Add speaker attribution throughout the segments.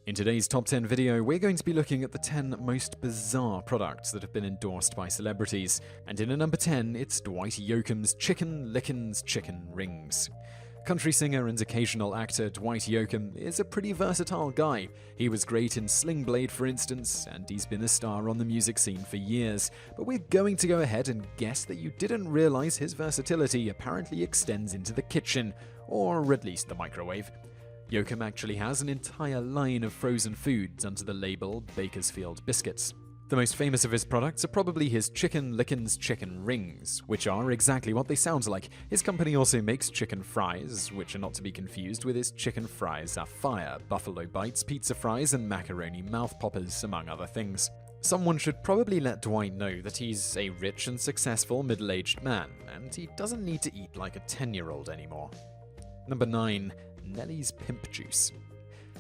Speaker 1: In today's Top 10 video, we're going to be looking at the 10 most bizarre products that have been endorsed by celebrities. And in at number 10, it's Dwight Yoakam's Lickin's Chicken Rings. Country singer and occasional actor Dwight Yoakam is a pretty versatile guy. He was great in Sling Blade, for instance, and he's been a star on the music scene for years. But we're going to go ahead and guess that you didn't realize his versatility apparently extends into the kitchen, or at least the microwave. Yoakam actually has an entire line of frozen foods under the label Bakersfield Biscuits. The most famous of his products are probably his Lickin's Chicken Rings, which are exactly what they sound like. His company also makes chicken fries, which are not to be confused with his chicken fries are fire, buffalo bites, pizza fries, and macaroni mouth poppers, among other things. Someone should probably let Dwight know that he's a rich and successful middle-aged man, and he doesn't need to eat like a 10-year-old anymore. Number 9. Nelly's Pimp Juice.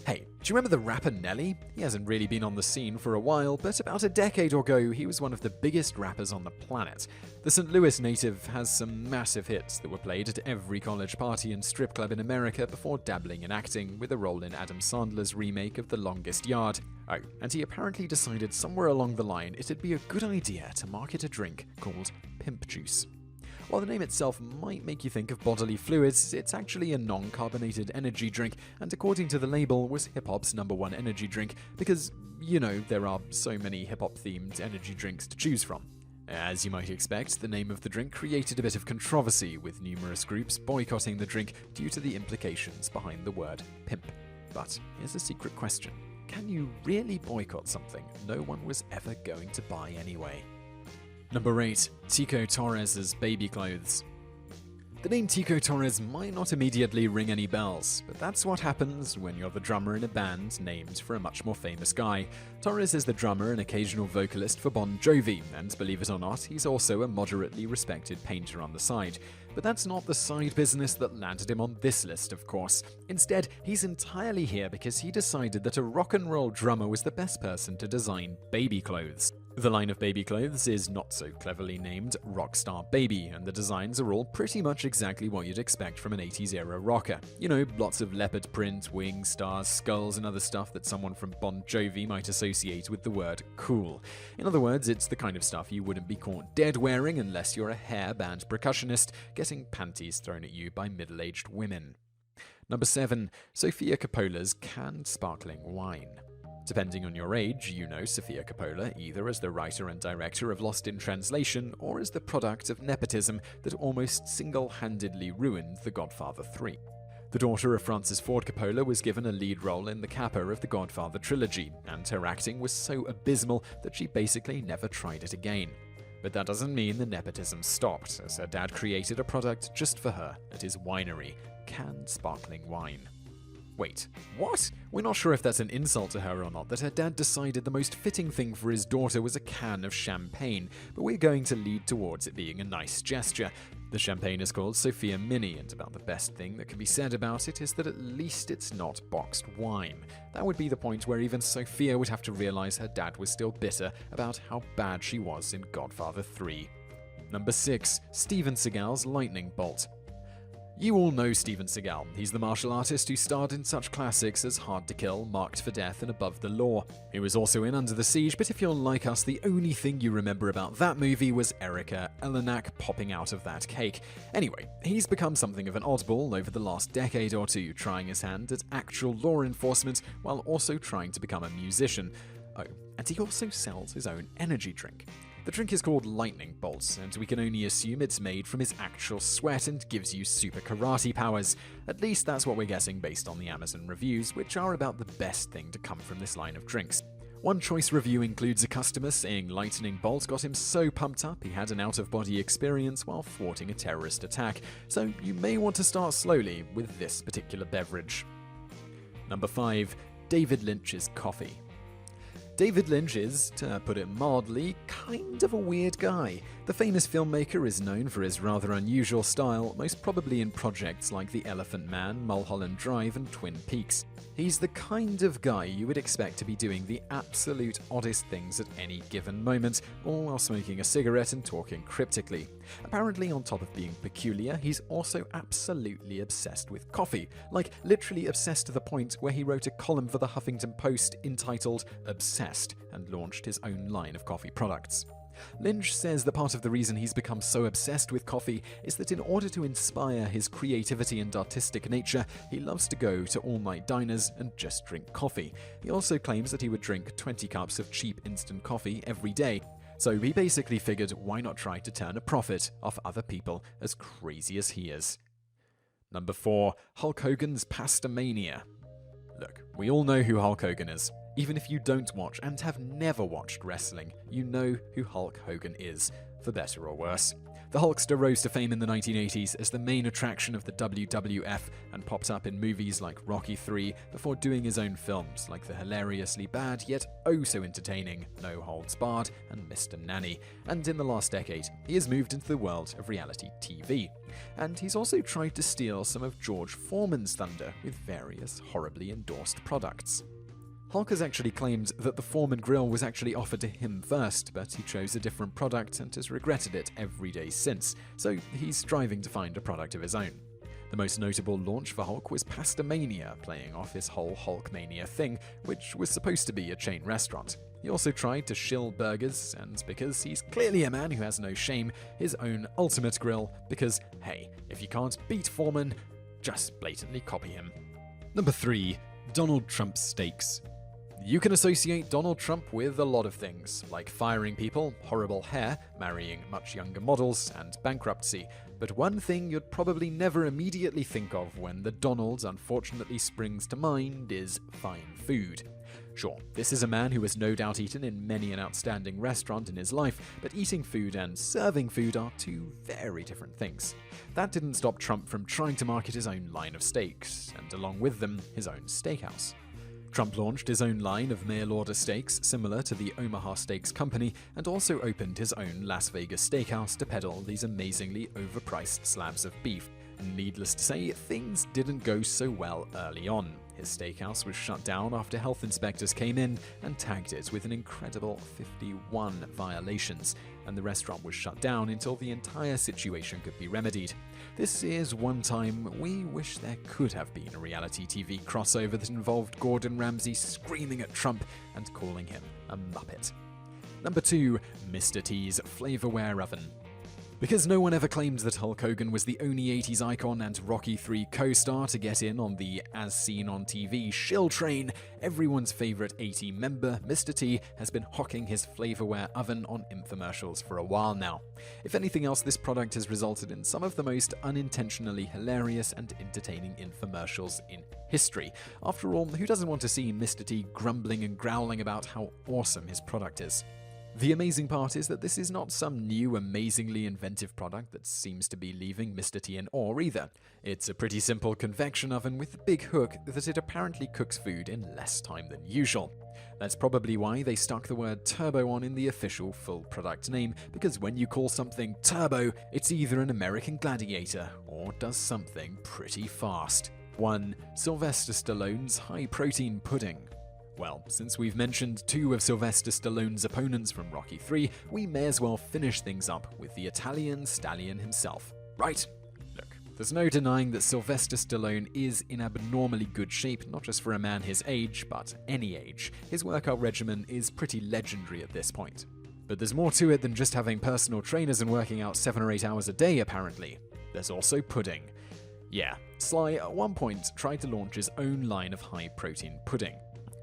Speaker 1: Hey, do you remember the rapper Nelly? He hasn't really been on the scene for a while, but about a decade ago, he was one of the biggest rappers on the planet. The St. Louis native has some massive hits that were played at every college party and strip club in America before dabbling in acting with a role in Adam Sandler's remake of The Longest Yard. Oh, and he apparently decided somewhere along the line it'd be a good idea to market a drink called Pimp Juice. While the name itself might make you think of bodily fluids, it's actually a non-carbonated energy drink, and according to the label, was hip-hop's #1 energy drink because, you know, there are so many hip-hop-themed energy drinks to choose from. As you might expect, the name of the drink created a bit of controversy, with numerous groups boycotting the drink due to the implications behind the word pimp. But here's a secret question. Can you really boycott something no one was ever going to buy anyway? Number 8. Tico Torres' Baby Clothes. The name Tico Torres might not immediately ring any bells, but that's what happens when you're the drummer in a band named for a much more famous guy. Torres is the drummer and occasional vocalist for Bon Jovi, and believe it or not, he's also a moderately respected painter on the side. But that's not the side business that landed him on this list, of course. Instead, he's entirely here because he decided that a rock and roll drummer was the best person to design baby clothes. The line of baby clothes is not so cleverly named Rockstar Baby, and the designs are all pretty much exactly what you'd expect from an 80s-era rocker. You know, lots of leopard print, wings, stars, skulls, and other stuff that someone from Bon Jovi might associate with the word cool. In other words, it's the kind of stuff you wouldn't be caught dead wearing unless you're a hair band percussionist getting panties thrown at you by middle-aged women. Number 7. Sofia Coppola's Canned Sparkling Wine. Depending on your age, you know Sofia Coppola either as the writer and director of Lost in Translation or as the product of nepotism that almost single-handedly ruined The Godfather 3. The daughter of Francis Ford Coppola was given a lead role in the capper of the Godfather trilogy, and her acting was so abysmal that she basically never tried it again. But that doesn't mean the nepotism stopped, as her dad created a product just for her at his winery, Canned Sparkling Wine. Wait, what? We're not sure if that's an insult to her or not that her dad decided the most fitting thing for his daughter was a can of champagne, but we're going to lead towards it being a nice gesture. The champagne is called Sofia Mini, and about the best thing that can be said about it is that at least it's not boxed wine. That would be the point where even Sofia would have to realize her dad was still bitter about how bad she was in Godfather 3. Number 6. Steven Seagal's Lightning Bolt. You all know Steven Seagal. He's the martial artist who starred in such classics as Hard to Kill, Marked for Death, and Above the Law. He was also in Under the Siege, but if you're like us, the only thing you remember about that movie was Erika Eleniak popping out of that cake. Anyway, he's become something of an oddball over the last decade or two, trying his hand at actual law enforcement while also trying to become a musician. Oh, and he also sells his own energy drink. The drink is called Lightning Bolt, and we can only assume it's made from his actual sweat and gives you super karate powers. At least that's what we're guessing based on the Amazon reviews, which are about the best thing to come from this line of drinks. One choice review includes a customer saying Lightning Bolt got him so pumped up he had an out-of-body experience while thwarting a terrorist attack, so you may want to start slowly with this particular beverage. Number 5. David Lynch's Coffee. David Lynch is, to put it mildly, kind of a weird guy. The famous filmmaker is known for his rather unusual style, most probably in projects like The Elephant Man, Mulholland Drive, and Twin Peaks. He's the kind of guy you would expect to be doing the absolute oddest things at any given moment, all while smoking a cigarette and talking cryptically. Apparently, on top of being peculiar, he's also absolutely obsessed with coffee, like literally obsessed to the point where he wrote a column for the Huffington Post entitled Obsessed and launched his own line of coffee products. Lynch says that part of the reason he's become so obsessed with coffee is that in order to inspire his creativity and artistic nature, he loves to go to all-night diners and just drink coffee. He also claims that he would drink 20 cups of cheap instant coffee every day. So he basically figured, why not try to turn a profit off other people as crazy as he is. Number 4. Hulk Hogan's Pastamania. Look, we all know who Hulk Hogan is. Even if you don't watch and have never watched wrestling, you know who Hulk Hogan is, for better or worse. The Hulkster rose to fame in the 1980s as the main attraction of the WWF and popped up in movies like Rocky III before doing his own films like the hilariously bad yet oh so entertaining No Holds Barred and Mr. Nanny. And in the last decade, he has moved into the world of reality TV. And he's also tried to steal some of George Foreman's thunder with various horribly endorsed products. Hulk has actually claimed that the Foreman grill was actually offered to him first, but he chose a different product and has regretted it every day since, so he's striving to find a product of his own. The most notable launch for Hulk was Pastamania, playing off his whole Hulkmania thing, which was supposed to be a chain restaurant. He also tried to shill burgers, and because he's clearly a man who has no shame, his own ultimate grill, because, hey, if you can't beat Foreman, just blatantly copy him. Number 3. Donald Trump Steaks. You can associate Donald Trump with a lot of things, like firing people, horrible hair, marrying much younger models, and bankruptcy. But one thing you'd probably never immediately think of when the Donald unfortunately springs to mind is fine food. Sure, this is a man who has no doubt eaten in many an outstanding restaurant in his life, but eating food and serving food are two very different things. That didn't stop Trump from trying to market his own line of steaks, and along with them, his own steakhouse. Trump launched his own line of mail-order steaks similar to the Omaha Steaks Company, and also opened his own Las Vegas steakhouse to peddle these amazingly overpriced slabs of beef. Needless to say, things didn't go so well early on. His steakhouse was shut down after health inspectors came in and tagged it with an incredible 51 violations, and the restaurant was shut down until the entire situation could be remedied. This is one time we wish there could have been a reality TV crossover that involved Gordon Ramsay screaming at Trump and calling him a Muppet. Number 2. Mr. T's Flavorwave Oven. Because no one ever claimed that Hulk Hogan was the only 80s icon and Rocky III co-star to get in on the as seen on TV shill train, everyone's favorite 80 member, Mr. T, has been hawking his Flavorwave Oven on infomercials for a while now. If anything else, this product has resulted in some of the most unintentionally hilarious and entertaining infomercials in history. After all, who doesn't want to see Mr. T grumbling and growling about how awesome his product is? The amazing part is that this is not some new, amazingly inventive product that seems to be leaving Mr. T in awe either. It's a pretty simple convection oven with a big hook that it apparently cooks food in less time than usual. That's probably why they stuck the word turbo on in the official full product name, because when you call something turbo, it's either an American Gladiator or does something pretty fast. 1. Sylvester Stallone's high-protein pudding. Well, since we've mentioned 2 of Sylvester Stallone's opponents from Rocky III, we may as well finish things up with the Italian stallion himself, right? Look, there's no denying that Sylvester Stallone is in abnormally good shape, not just for a man his age, but any age. His workout regimen is pretty legendary at this point. But there's more to it than just having personal trainers and working out 7 or 8 hours a day, apparently. There's also pudding. Yeah, Sly at one point tried to launch his own line of high-protein pudding.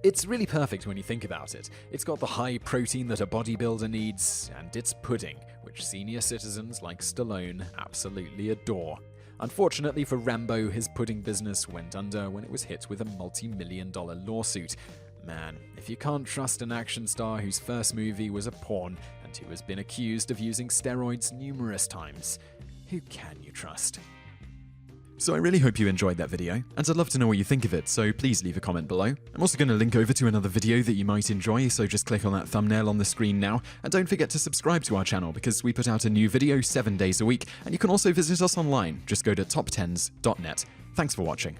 Speaker 1: It's really perfect when you think about it. It's got the high protein that a bodybuilder needs, and it's pudding, which senior citizens like Stallone absolutely adore. Unfortunately for Rambo, his pudding business went under when it was hit with a multi-million-dollar lawsuit. Man, if you can't trust an action star whose first movie was a porn and who has been accused of using steroids numerous times, who can you trust? So I really hope you enjoyed that video, and I'd love to know what you think of it, so please leave a comment below. I'm also going to link over to another video that you might enjoy, so just click on that thumbnail on the screen now, and don't forget to subscribe to our channel because we put out a new video 7 days a week, and you can also visit us online. Just go to TopTenz.net. Thanks for watching.